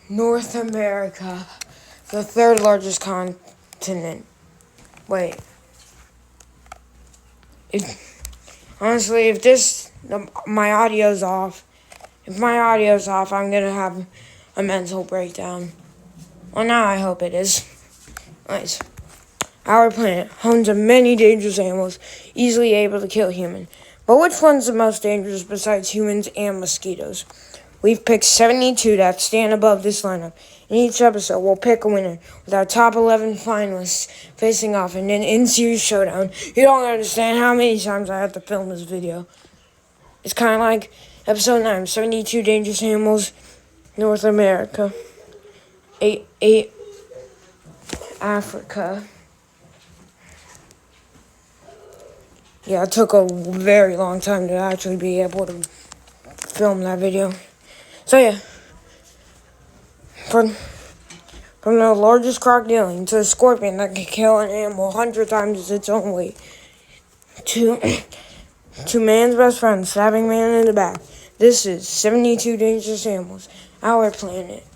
North America, the third largest continent. Wait. Honestly, if my audio's off, I'm gonna have a mental breakdown. Well, now I hope it is. Nice. Our planet, home to many dangerous animals, easily able to kill humans. But which one's the most dangerous besides humans and mosquitoes? We've picked 72 that stand above this lineup. In each episode, we'll pick a winner with our top 11 finalists facing off in an in-series showdown. You don't understand how many times I have to film this video. It's kind of like episode 9, 72 dangerous animals, North America, 8 Africa. Yeah, it took a very long time to actually be able to film that video. So yeah, from the largest crocodile to a scorpion that can kill an animal 100 times its own weight, to man's best friend stabbing man in the back. This is 72 dangerous animals, our planet.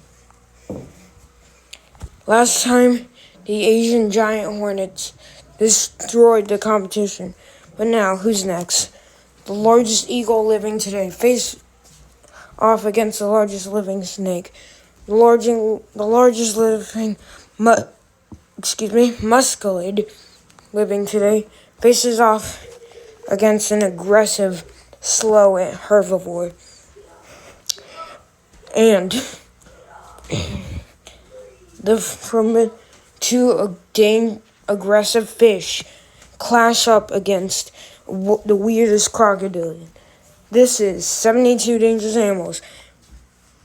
Last time, the Asian giant hornets destroyed the competition. But now, who's next? The largest eagle living today face off against the largest living snake. The largest living musculid living today faces off against an aggressive, slow herbivore. And two aggressive fish clash up against the weirdest crocodile. This is 72 dangerous animals,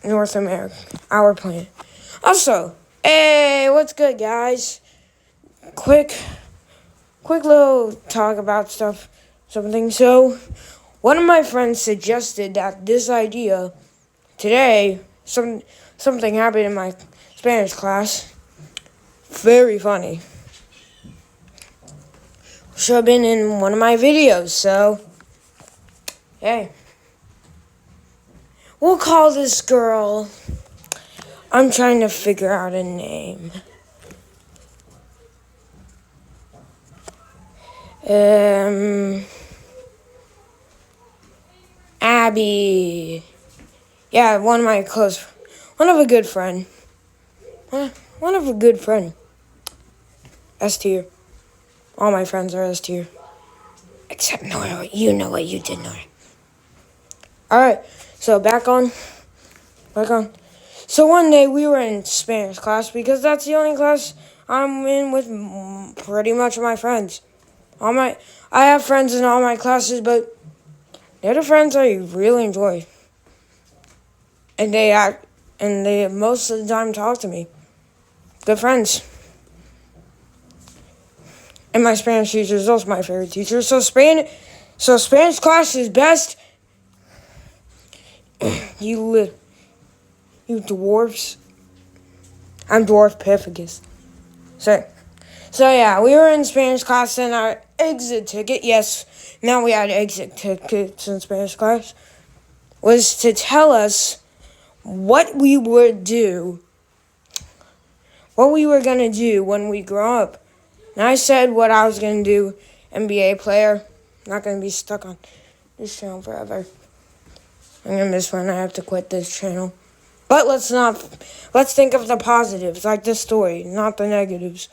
North America, our planet. Also, hey, what's good, guys? Quick little talk about something. So, one of my friends suggested that this idea today, something happened in my Spanish class. Very funny. Should have been in one of my videos, so hey. We'll call this girl, I'm trying to figure out a name. Abby. Yeah, one of a good friend. One of a good friend. S tier. All my friends are S tier. Except Nora. You know what you did, Nora. Alright, so back on. So one day we were in Spanish class because that's the only class I'm in with pretty much my friends. I have friends in all my classes, but they're the friends I really enjoy. And they most of the time talk to me. Good friends. And my Spanish teacher is also my favorite teacher. So Spanish class is best. You dwarfs. I'm Dwarfipithecus. So yeah, we were in Spanish class and our exit ticket, yes, now we had exit tickets in Spanish class, was to tell us what we were going to do when we grow up. And I said what I was going to do, NBA player. Not going to be stuck on this channel forever. I'm going to miss when I have to quit this channel. But let's think of the positives, like this story, not the negatives.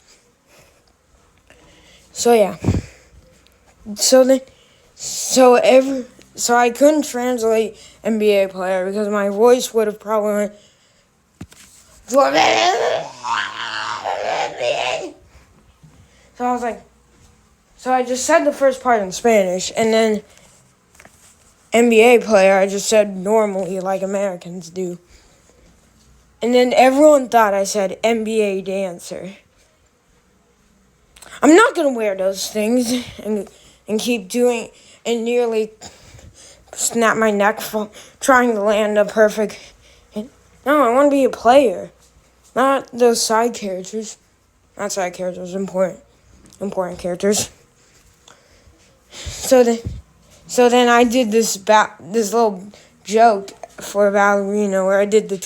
So yeah. So I couldn't translate NBA player because my voice would have probably went. So I was like, so I just said the first part in Spanish, and then NBA player I just said normally like Americans do. And then everyone thought I said NBA dancer. I'm not going to wear those things and keep doing and nearly snap my neck trying to land a perfect. No, I want to be a player, not those side characters. Not side characters, important characters. So then I did this little joke for ballerina where I did the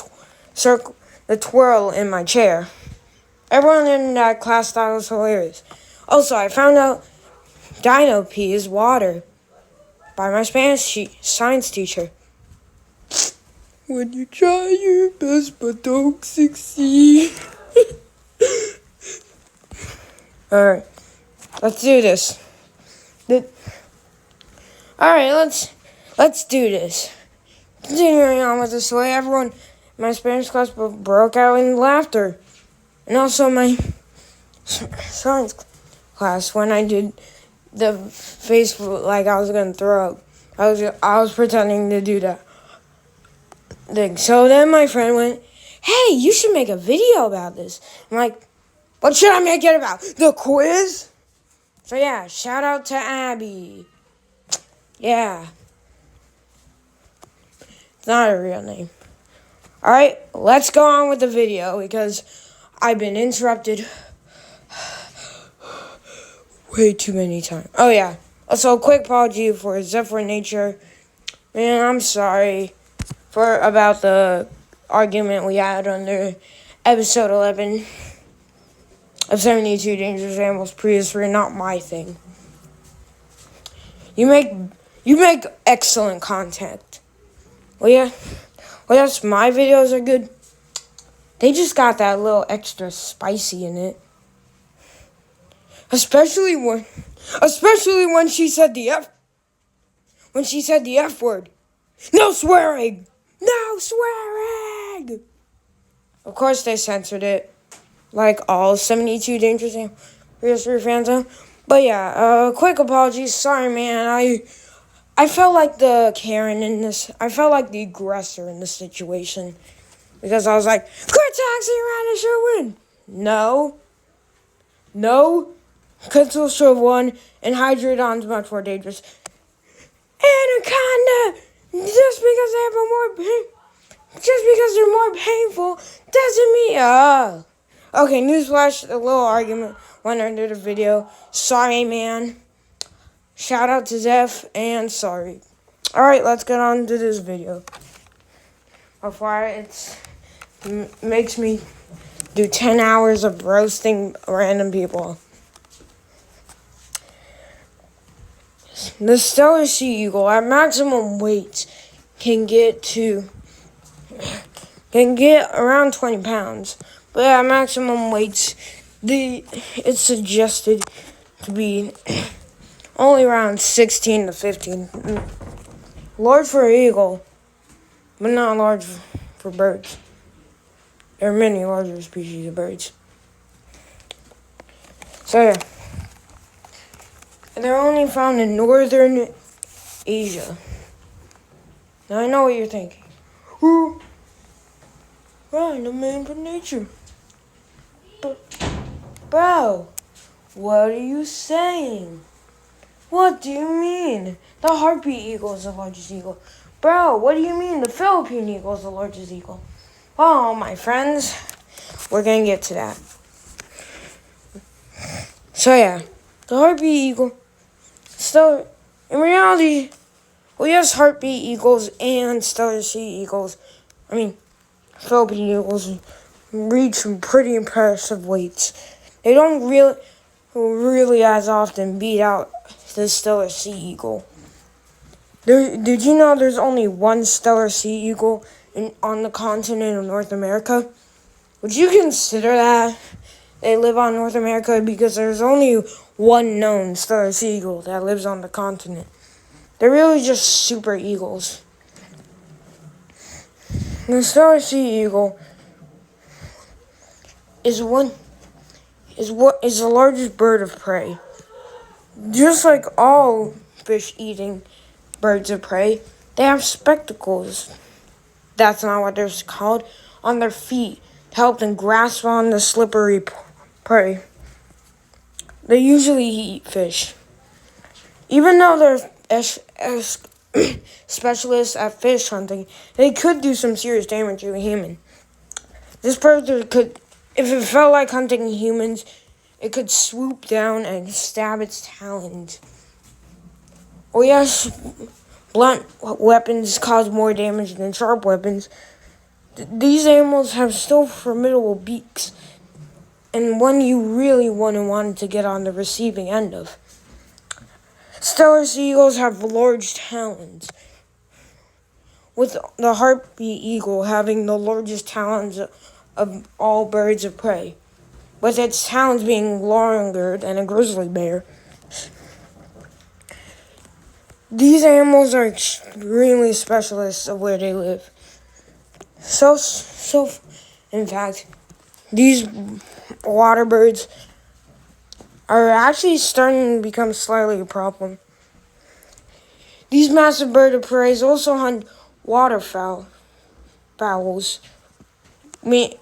the twirl in my chair. Everyone in that class thought it was hilarious. Also, I found out dino pee is water by my Spanish science teacher. When you try your best but don't succeed. Alright, let's do this. Alright, let's do this. Continuing on with the story, everyone in my Spanish class broke out in laughter. And also my science class, when I did the face like I was going to throw up. I was pretending to do that thing. So then my friend went, hey, you should make a video about this. I'm like, what should I make it about? The quiz? So yeah, shout out to Abby. Yeah. It's not a real name. Alright, let's go on with the video because I've been interrupted way too many times. Oh yeah. Also, a quick apology for Zephyr Nature. Man, I'm sorry about the argument we had under episode 11 of 72 Dangerous Animals Prehistory. Not my thing. You make excellent content. Well, yes, my videos are good. They just got that little extra spicy in it. Especially when she said the F word. No swearing. No swearing. Of course they censored it, like all 72 Dangerous Prehistory fans are. But yeah, quick apologies. Sorry, man. I felt like the Karen in this. I felt like the aggressor in this situation. Because I was like, quit taxi around should win. No. Crystal should have won, and Hydrodon's much more dangerous. Anaconda! Just because they're more painful doesn't mean, Okay, newsflash, a little argument went under the video. Sorry, man. Shout out to Zeph, and sorry. Alright, let's get on to this video. Before it makes me do 10 hours of roasting random people. The Steller Sea Eagle at maximum weight can get around 20 pounds. But at maximum weights, it's suggested to be only around 16 to 15. Large for an eagle, but not large for birds. There are many larger species of birds. So yeah. They're only found in northern Asia. Now I know what you're thinking. Right, the man for nature. Bro, what are you saying? What do you mean? The harpy eagle is the largest eagle. Bro, what do you mean? The Philippine eagle is the largest eagle. Well, my friends, we're gonna get to that. So yeah, the harpy eagle. So, in reality, well, yes, harpy eagles and Steller Sea Eagles, Philippine eagles, reach some pretty impressive weights. They don't really as often beat out the Steller Sea Eagle. Did you know there's only one Steller Sea Eagle on the continent of North America? Would you consider that they live on North America? Because there's only one known Steller Sea Eagle that lives on the continent. They're really just super eagles. The Steller Sea Eagle is the largest bird of prey. Just like all fish-eating birds of prey, they have spectacles. That's not what they're called. On their feet to help them grasp on the slippery prey. They usually eat fish. Even though they're specialists at fish hunting, they could do some serious damage to a human. This predator could, if it felt like hunting humans, it could swoop down and stab its talons. Oh yes, blunt weapons cause more damage than sharp weapons, These animals have still formidable beaks, and one you really wouldn't want to get on the receiving end of. Steller sea eagles have large talons, with the harpy eagle having the largest talons of all birds of prey, with its talons being longer than a grizzly bear. These animals are extremely specialists of where they live. In fact, these water birds are actually starting to become slightly a problem. These massive birds of prey also hunt waterfowls, meaning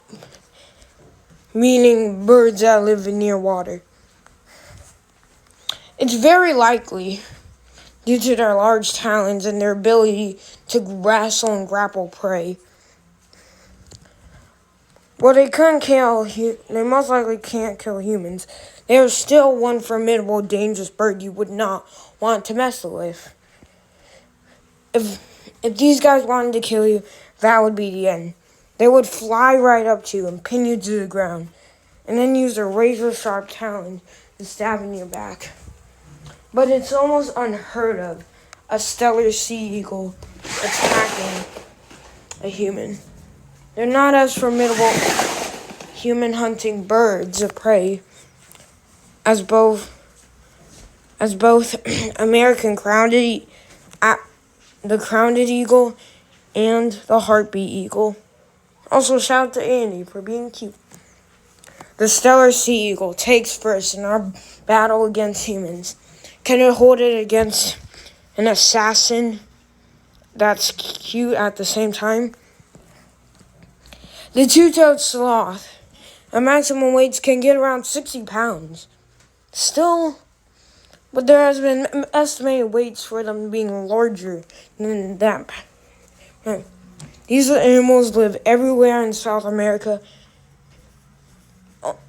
birds that live near water. It's very likely, due to their large talons and their ability to wrestle and grapple prey. Well, they most likely can't kill humans. They are still one formidable, dangerous bird you would not want to mess with. If these guys wanted to kill you, that would be the end. They would fly right up to you and pin you to the ground, and then use their razor-sharp talons to stab in your back. But it's almost unheard of, a Steller sea eagle attacking a human. They're not as formidable human-hunting birds of prey as both American the crowned eagle and the harpy eagle. Also, shout out to Andy for being cute. The Steller sea eagle takes first in our battle against humans. Can it hold it against an assassin that's cute at the same time? The two-toed sloth, the maximum weights can get around 60 pounds. Still, but there has been estimated weights for them being larger than that. These animals live everywhere in South America,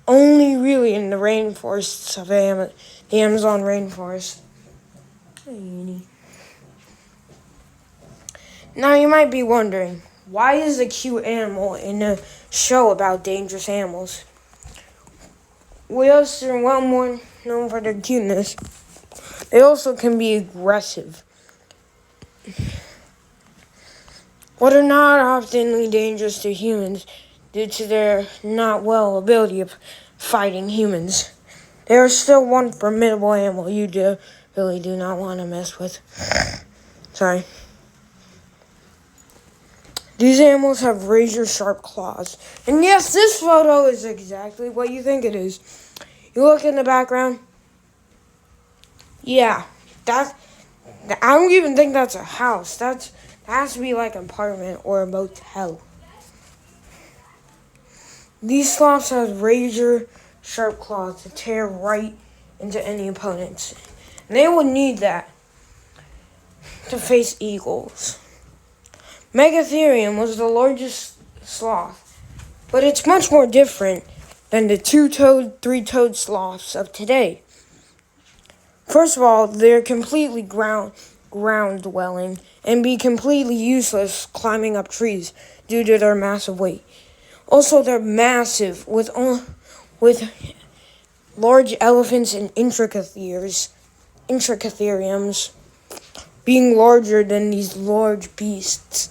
only really in the rainforests of the Amazon rainforest. Now you might be wondering, why is a cute animal in a show about dangerous animals? Whales are well more known for their cuteness. They also can be aggressive, but are not often dangerous to humans due to their not well ability of fighting humans. They are still one formidable animal you really do not want to mess with. Sorry. These animals have razor-sharp claws. And yes, this photo is exactly what you think it is. You look in the background. Yeah, I don't even think that's a house. That has to be like an apartment or a motel. These sloths have razor-sharp claws to tear right into any opponents. And they would need that to face eagles. Megatherium was the largest sloth, but it's much more different than the two-toed, three-toed sloths of today. First of all, they're completely ground-dwelling and be completely useless climbing up trees due to their massive weight. Also, they're massive with large elephants and intricatheriums being larger than these large beasts.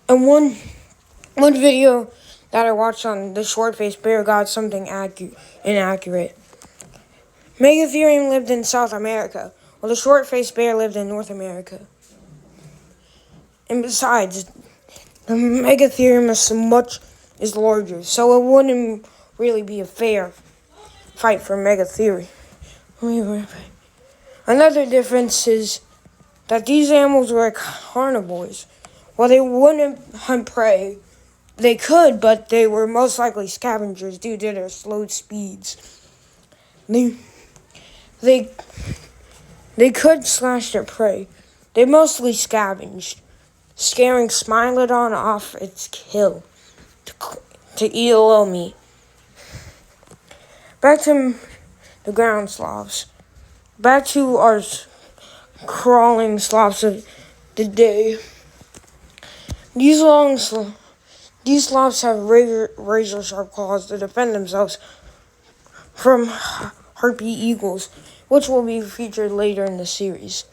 And one video that I watched on the short-faced bear got something inaccurate. Megatherium lived in South America, while the short-faced bear lived in North America. And besides, the Megatherium is larger, so it wouldn't really be a fair fight for Megatherium. Another difference is that these animals were carnivores. While they wouldn't hunt prey, they could, but they were most likely scavengers due to their slow speeds. They could slash their prey. They mostly scavenged, scaring Smilodon off its kill to eat a little meat. Back to the ground sloths. Back to our crawling sloths of the day. These these sloths have razor sharp claws to defend themselves from harpy eagles, which will be featured later in the series.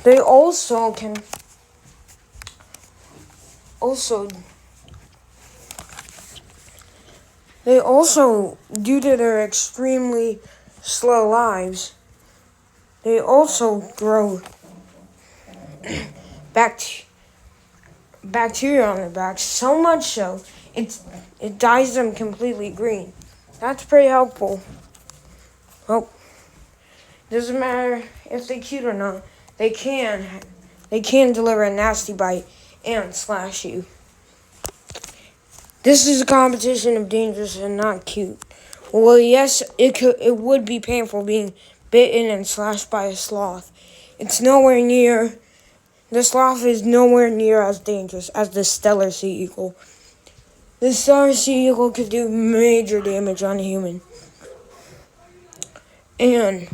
They also can due to their extremely slow lives, they also grow bacteria on their backs, so much so it dyes them completely green. That's pretty helpful. Well, doesn't matter if they're cute or not, they can deliver a nasty bite and slash you. This is a competition of dangerous and not cute. Well, yes, it would be painful being bitten and slashed by a sloth. The sloth is nowhere near as dangerous as the Steller sea eagle. The Steller sea eagle could do major damage on a human. And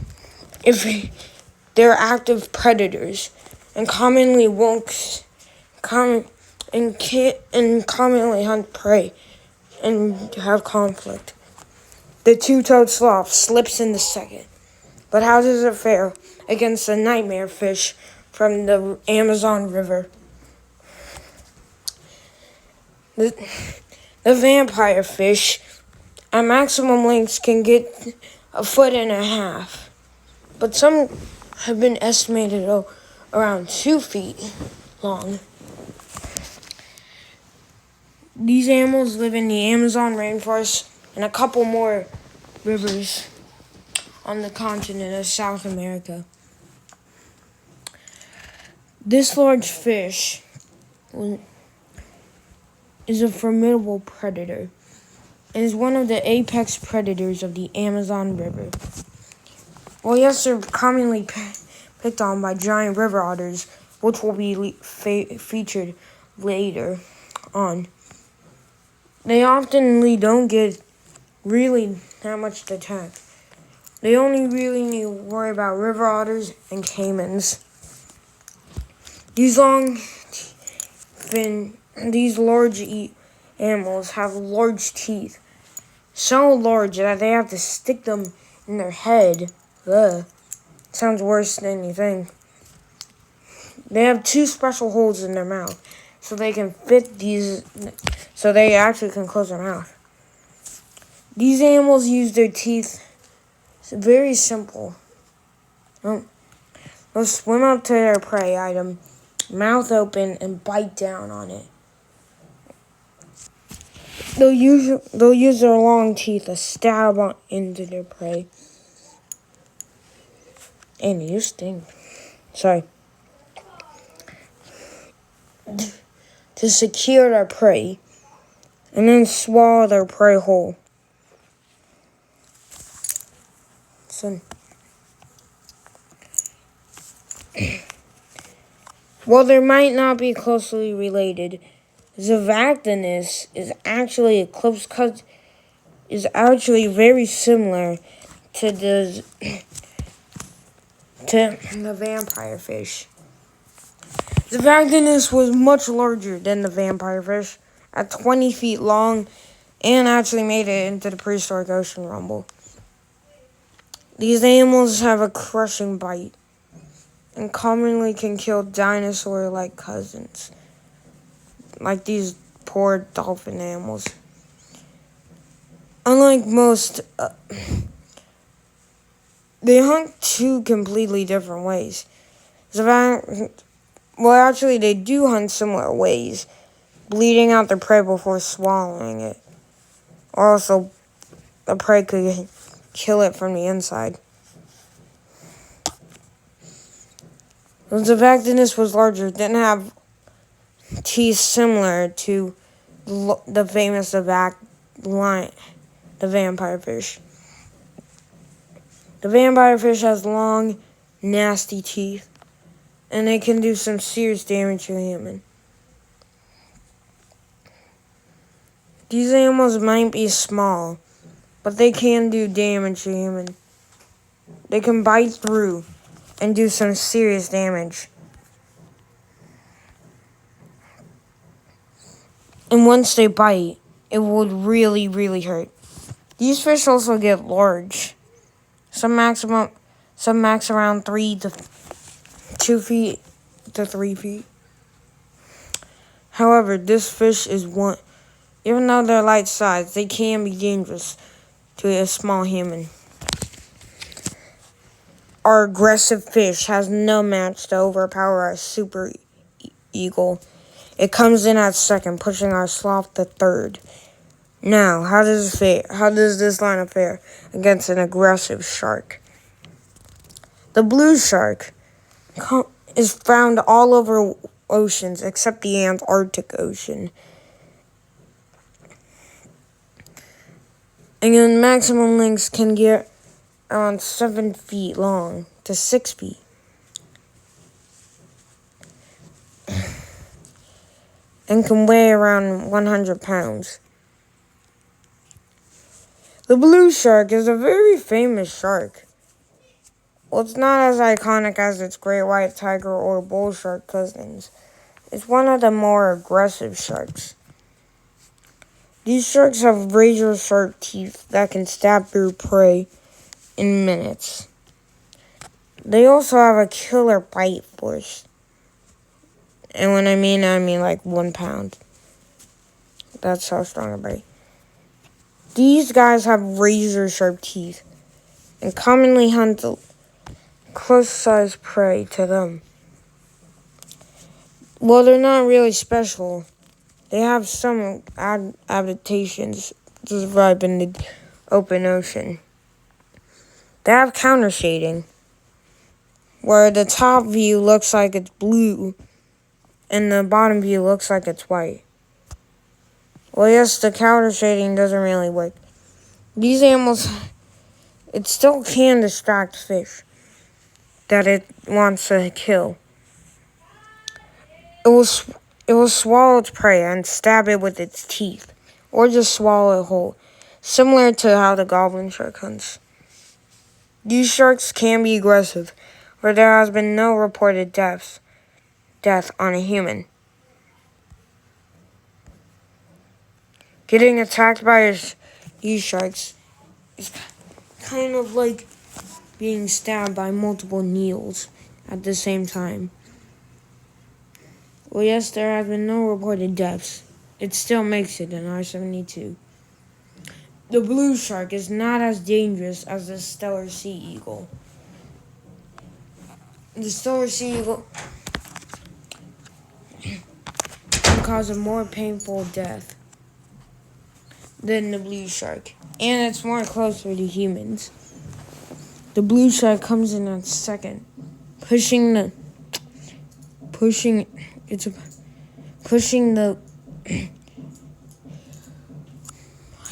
if they're active predators and commonly commonly hunt prey and have conflict. The two-toed sloth slips in the second. But how does it fare against the nightmare fish from the Amazon River? The vampire fish at maximum lengths can get 1.5 feet. But some have been estimated around 2 feet long. These animals live in the Amazon rainforest and a couple more rivers on the continent of South America. This large fish is a formidable predator and is one of the apex predators of the Amazon River. Well, yes, they're commonly picked on by giant river otters, which will be featured later on. They often don't get really that much to attack. They only really need to worry about river otters and caimans. These large animals have large teeth, so large that they have to stick them in their head. Ugh. Sounds worse than you think. They have 2 special holes in their mouth, so they can fit these. So they actually can close their mouth. These animals use their teeth. It's very simple. They'll swim up to their prey item, mouth open, and bite down on it. They'll use their long teeth to stab into their prey. And you sting. Sorry. To secure their prey, and then swallow their prey whole. So, while they might not be closely related, Zevactinus is actually very similar to the vampire fish. Zevactinus was much larger than the vampire fish, at 20 feet long, and actually made it into the prehistoric ocean rumble. These animals have a crushing bite and commonly can kill dinosaur-like cousins, like these poor dolphin animals. Unlike most, they hunt 2 completely different ways. Actually, they do hunt similar ways, bleeding out their prey before swallowing it. Also, the prey could kill it from the inside. Zevactinus was larger, didn't have teeth similar to the famous vampire fish. The vampire fish has long, nasty teeth, and they can do some serious damage to a human. These animals might be small, but they can do damage to a human. They can bite through and do some serious damage. And once they bite, it would really, really hurt. These fish also get large. Some max around 2 feet to 3 feet. However, this fish is one. Even though they're light size, they can be dangerous to a small human. Our aggressive fish has no match to overpower our super eagle. It comes in at second, pushing our sloth to third. Now, how does this lineup fare against an aggressive shark? The blue shark is found all over oceans except the Antarctic Ocean. And the maximum lengths can get around 7 feet long to 6 feet. And can weigh around 100 pounds. The blue shark is a very famous shark. Well, it's not as iconic as its great white tiger or bull shark cousins. It's one of the more aggressive sharks. These sharks have razor-sharp teeth that can stab through prey in minutes. They also have a killer bite force. And when I mean like 1 pound. That's how strong a bite. These guys have razor-sharp teeth and commonly hunt close-sized prey to them. Well, they're not really special. They have some adaptations to survive in the open ocean. They have counter shading, where the top view looks like it's blue and the bottom view looks like it's white. Well, yes, the counter shading doesn't really work. These animals, it still can distract fish that it wants to kill. It will swallow its prey and stab it with its teeth, or just swallow it whole, similar to how the goblin shark hunts. These sharks can be aggressive, but there has been no reported death on a human. Getting attacked by these sharks is kind of like being stabbed by multiple needles at the same time. Well, yes, there have been no reported deaths. It still makes it an R-72. The blue shark is not as dangerous as the Steller sea eagle. The Steller sea eagle can cause a more painful death than the blue shark, and it's more closer to humans. The blue shark comes in at second, pushing the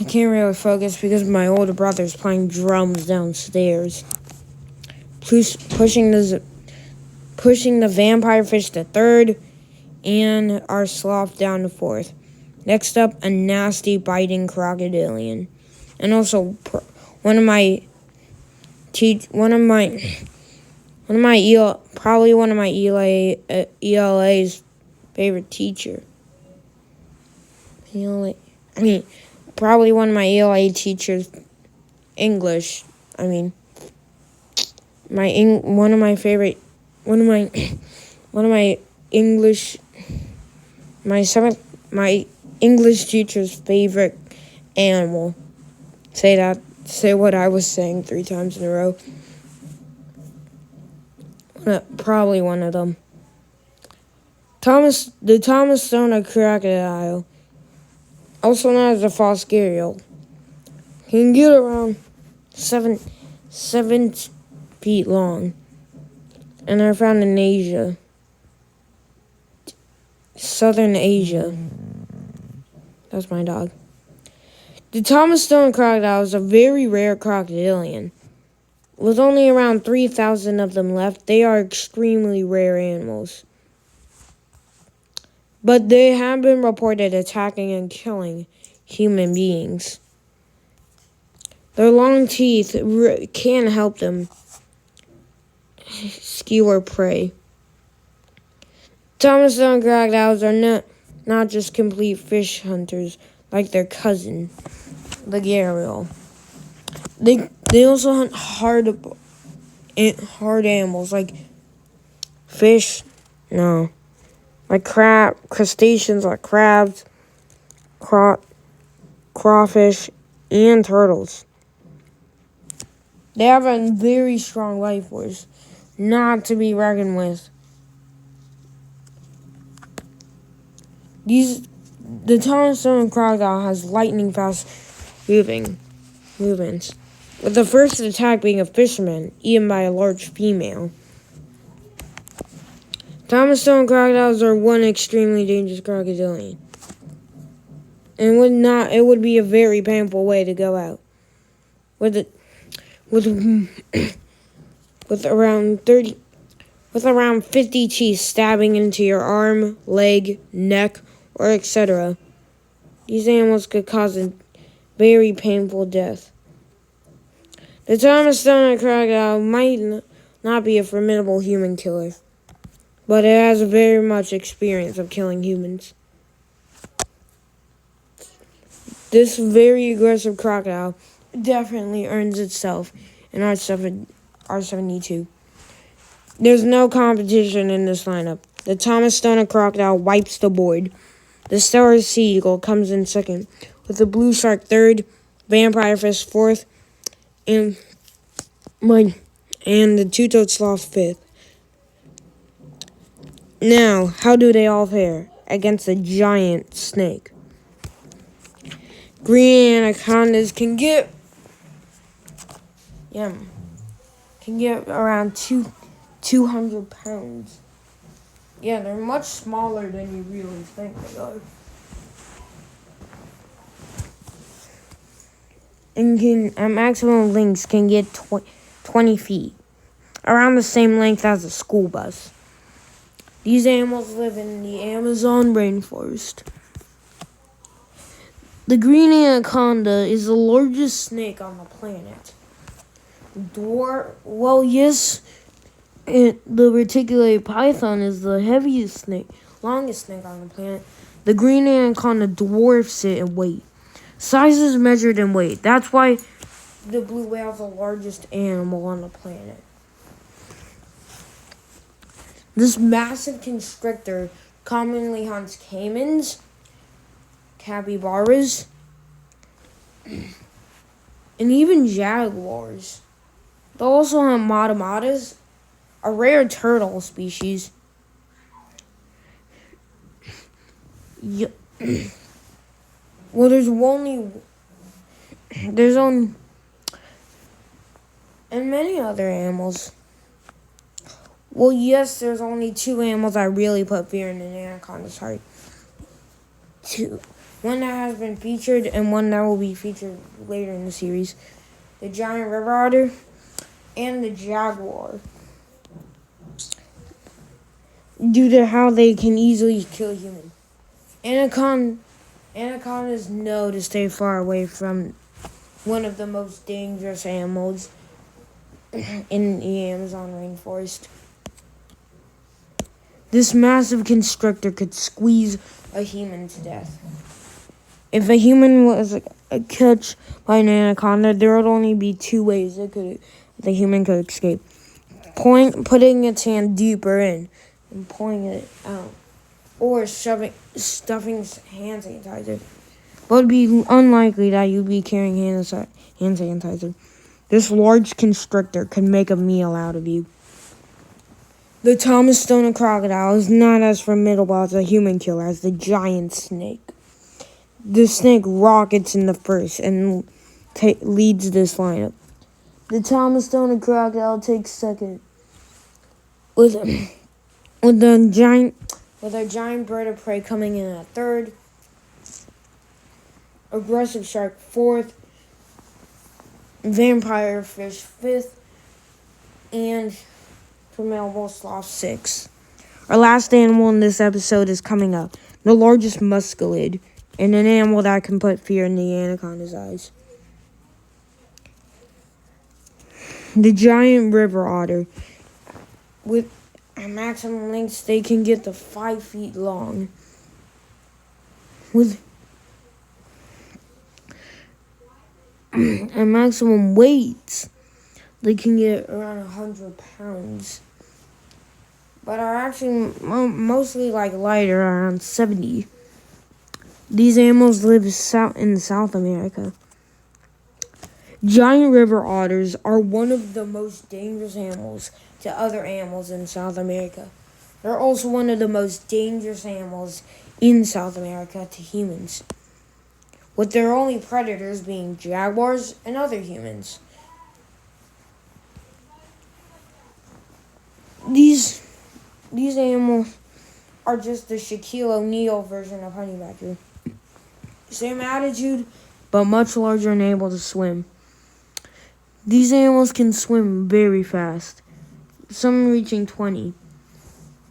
I can't really focus because my older brother's playing drums downstairs. Pushing the vampire fish to third, and our sloth down to fourth. Next up, a nasty biting crocodilian, and also one of my ELA's favorite teacher. Probably one of my ELA teachers, English. My English teacher's favorite animal. Say what I was saying 3 times in a row. Probably one of them. The Thomas Stone crocodile, also known as the Foscarial, can get around 7 feet long, and are found in Asia, Southern Asia. That's my dog. The Thomas Stone crocodile is a very rare crocodilian. With only around 3,000 of them left, they are extremely rare animals. But they have been reported attacking and killing human beings. Their long teeth can help them skewer prey. Thomas Stone crocodiles are not just complete fish hunters like their cousin, the gharial. They also hunt hard animals like fish, no, like crustaceans like crabs, crawfish, and turtles. They have a very strong life force, not to be reckoned with. The Thomas Stone crocodile has lightning fast movements, with the first attack being a fisherman eaten by a large female. Thomas Stone crocodiles are one extremely dangerous crocodilian, and it would be a very painful way to go out. With around 50 teeth stabbing into your arm, leg, neck, or etc. These animals could cause a very painful death. The Thomas Stone crocodile might not be a formidable human killer, but it has very much experience of killing humans. This very aggressive crocodile definitely earns itself in R72. There's no competition in this lineup. The Thomas Stone crocodile wipes the board. The Stellar Sea Eagle comes in second, with the Blue Shark third, Vampire Fish fourth, and the Two-Toed Sloth fifth. Now, how do they all fare against a giant snake? Green anacondas can get around 200 pounds. Yeah, they're much smaller than you really think they are. And at maximum lengths can get 20 feet, around the same length as a school bus. These animals live in the Amazon rainforest. The green anaconda is the largest snake on the planet. The reticulated python is the longest snake on the planet. The green anaconda dwarfs it in weight. Size is measured in weight. That's why the blue whale is the largest animal on the planet. This massive constrictor commonly hunts caimans, capybaras, and even jaguars. They also hunt matamatas, a rare turtle species. Well, there's only, and many other animals. Well, yes, there's only two animals I really put fear in an anaconda's heart. Two. One that has been featured and one that will be featured later in the series. The giant river otter and the jaguar. Due to how they can easily kill humans. Anacondas know to stay far away from one of the most dangerous animals in the Amazon rainforest. This massive constrictor could squeeze a human to death. If a human was catched by an anaconda, there would only be two ways the human could escape. Putting its hand deeper in and pulling it out. Or stuffing hand sanitizer. But it would be unlikely that you'd be carrying hand sanitizer. This large constrictor could make a meal out of you. The Thomas Stone crocodile is not as formidable as a human killer as the giant snake. The snake rockets in the first and leads this lineup. The Thomas Stone crocodile takes second, with a giant bird of prey coming in at third, aggressive shark fourth, vampire fish fifth, and formidable sloth sixth. Our last animal in this episode is coming up, the largest mustelid, and an animal that can put fear in the anaconda's eyes. The giant river otter. With maximum lengths, they can get to 5 feet long. with a maximum weight. They can get around 100 pounds, but are actually mostly like lighter, around 70. These animals live in South America. Giant river otters are one of the most dangerous animals to other animals in South America. They're also one of the most dangerous animals in South America to humans, with their only predators being jaguars and other humans. These animals are just the Shaquille O'Neal version of honey badger. Same attitude, but much larger and able to swim. These animals can swim very fast, some reaching 20.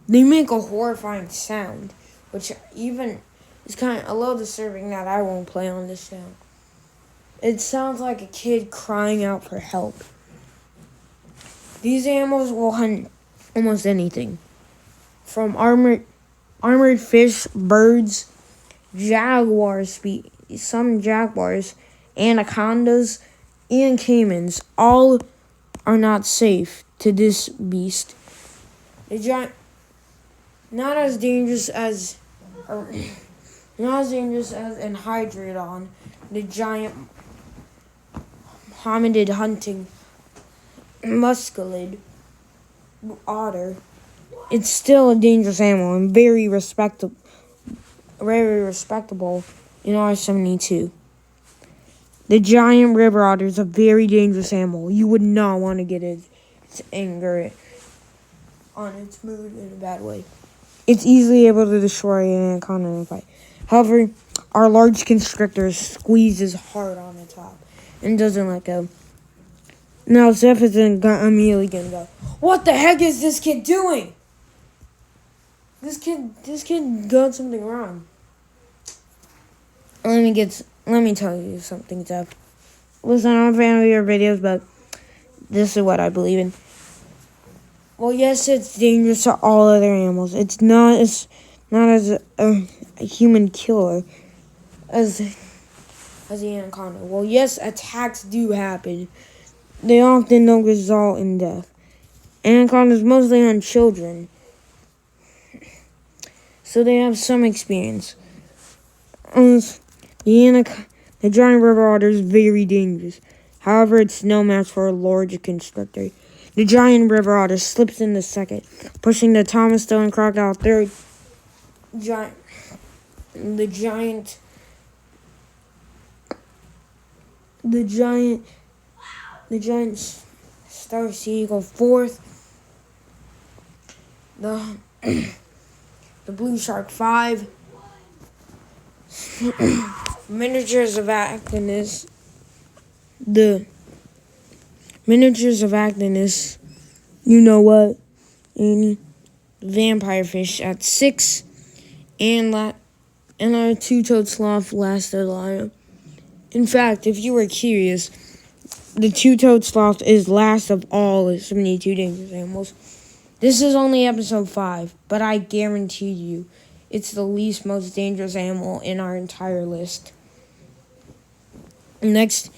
They make a horrifying sound, which even is kind of a little disturbing that I won't play on this sound. It sounds like a kid crying out for help. These animals will hunt almost anything, from armored fish, birds, some jaguars, anacondas, and caimans. All are not safe to this beast. Not as dangerous as Enhydrodon, the giant hominid hunting musculid otter. It's still a dangerous animal and very respectable in R72. The giant river otter is a very dangerous animal. You would not want to get its anger on its mood in a bad way. It's easily able to destroy an anaconda in a fight. However, our large constrictor squeezes hard on the top and doesn't let go. Now, Zeph is immediately going to go, "What the heck is this kid doing? This kid got something wrong." Let me tell you something, Zeph. Listen, I'm a fan of your videos, but this is what I believe in. Well, yes, it's dangerous to all other animals. It's not as a human killer as the anaconda. Well, yes, attacks do happen. They often don't result in death. Anacondas mostly hunt children, so they have some experience. The giant river otter is very dangerous. However, it's no match for a large constrictor. The giant river otter slips in the second, pushing the Thomas Stone crocodile third. The giant star sea eagle fourth. The blue shark 5. Miniatures of Actinus. The miniatures of Actinus. You know what? And vampire fish at 6. And our two-toed sloth last alive. In fact, if you were curious, the two-toed sloth is last of all the 72 dangerous animals. This is only episode 5, but I guarantee you, it's the least most dangerous animal in our entire list. Next,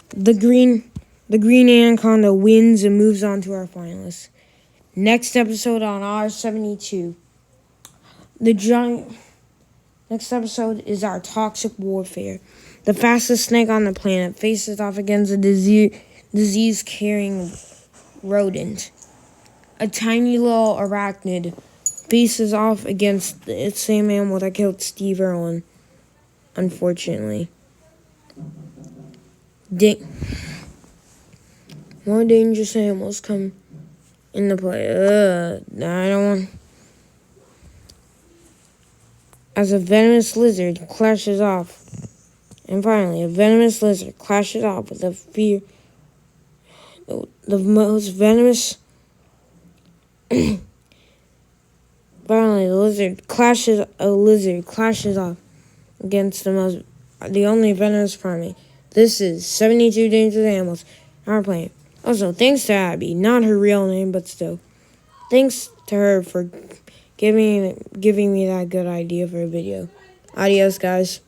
the green anaconda wins and moves on to our finalists. Next episode on R72. Next episode is our toxic warfare. The fastest snake on the planet faces off against a disease-carrying rodent. A tiny little arachnid faces off against the same animal that killed Steve Irwin, unfortunately. More dangerous animals come into play. I don't want... As a venomous lizard clashes off. And finally, a venomous lizard clashes off with the most venomous... Finally, a lizard clashes off against the only venomous primate. This is 72 Dangerous Animals, our planet. Also, thanks to Abby, not her real name, but still. Thanks to her for giving me that good idea for a video. Adios, guys.